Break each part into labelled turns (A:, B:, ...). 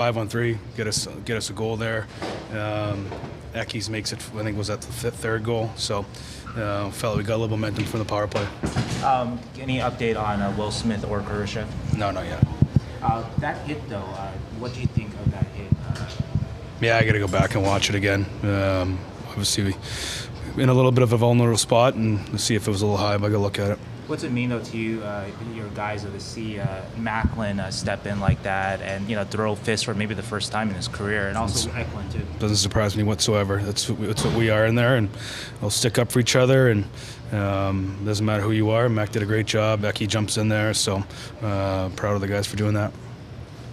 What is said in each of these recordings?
A: 5-on-3, get us a goal there. Ekes makes it, I think, was that the third goal. So felt like we got a little momentum from the power play.
B: Any update on Will Smith or Kurashev?
A: No, not yet.
B: That hit, though, what do you think of that hit?
A: Yeah, I got to go back and watch it again. Obviously, we in a little bit of a vulnerable spot, and see if it was a little high, but I got to look at it.
B: What's it mean, though, to you, your guys, to see Macklin step in like that and, throw fists for maybe the first time in his career, and also Eklund, too?
A: Doesn't surprise me whatsoever. That's what we are in there, and we'll stick up for each other, and doesn't matter who you are. Mac did a great job. Becky jumps in there, so proud of the guys for doing that.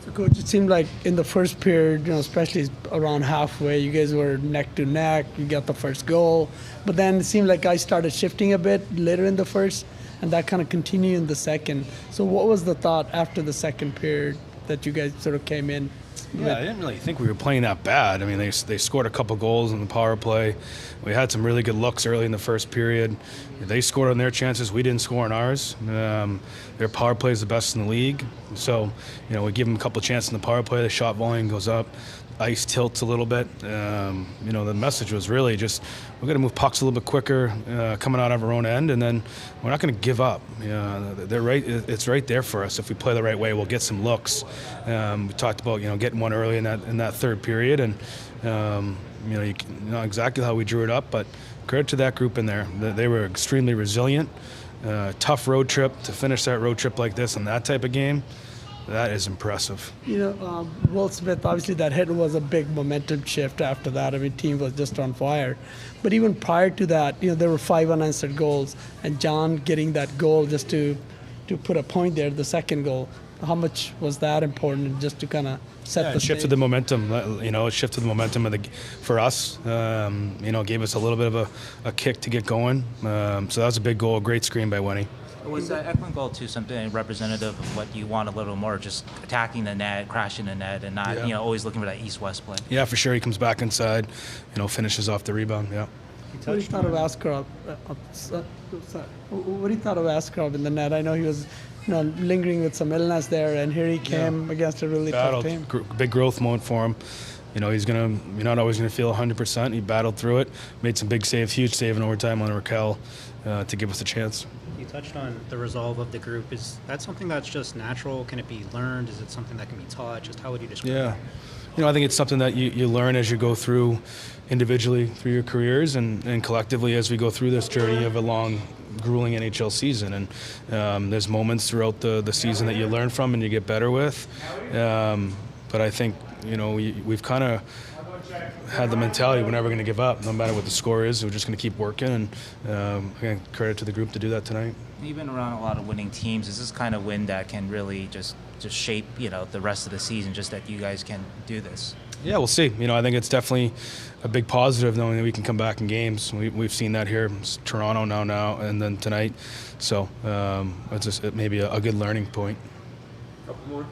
C: So, Coach, it seemed like in the first period, especially around halfway, you guys were neck to neck. You got the first goal, but then it seemed like guys started shifting a bit later in the first, and that kind of continued in the second. So what was the thought after the second period that you guys sort of came in?
A: Yeah, I didn't really think we were playing that bad. I mean, they scored a couple goals in the power play. We had some really good looks early in the first period. They scored on their chances. We didn't score on ours. Their power play is the best in the league. So, we give them a couple chances in the power play. The shot volume goes up. Ice tilts a little bit. The message was really just we're going to move pucks a little bit quicker, coming out of our own end, and then we're not going to give up. They're right. It's right there for us. If we play the right way, we'll get some looks. We talked about getting one early in that third period, and you know exactly how we drew it up. But credit to that group in there. They were extremely resilient. Tough road trip to finish that road trip like this in that type of game. That is impressive.
C: Will Smith, obviously that hit was a big momentum shift after that. I mean, team was just on fire. But even prior to that, there were 5 unanswered goals. And John getting that goal just to put a point there, the second goal. How much was that important just to kind of set the
A: shifted
C: stage?
A: the momentum. It shifted the momentum for us. Gave us a little bit of a kick to get going. So that was a big goal, a great screen by Wenny.
B: Was that Eklund goal too something representative of what you want a little more, just attacking the net, crashing the net, and not always looking for that east-west play?
A: Yeah, for sure. He comes back inside, finishes off the rebound. Yeah.
C: What do you thought of Askarov? What do you thought of Askarov in the net? I know he was lingering with some illness there, and here he came against a really tough team.
A: Big growth moment for him. You're not always gonna feel 100%. He battled through it, made some big saves, huge save in overtime on Raquel to give us a chance.
D: You touched on the resolve of the group. Is that something that's just natural? Can it be learned? Is it something that can be taught? Just how would you describe it?
A: I think it's something that you learn as you go through individually through your careers and collectively as we go through this journey of a long, grueling NHL season. And there's moments throughout the season that you learn from and you get better with. But I think, we've kind of had the mentality we're never going to give up. No matter what the score is, we're just going to keep working. And again, credit to the group to do that tonight.
B: You've been around a lot of winning teams. Is this kind of win that can really just shape, the rest of the season, just that you guys can do this?
A: Yeah, we'll see. I think it's definitely a big positive knowing that we can come back in games. We've seen that here, Toronto now, and then tonight. So it's just maybe a good learning point.
E: Couple more.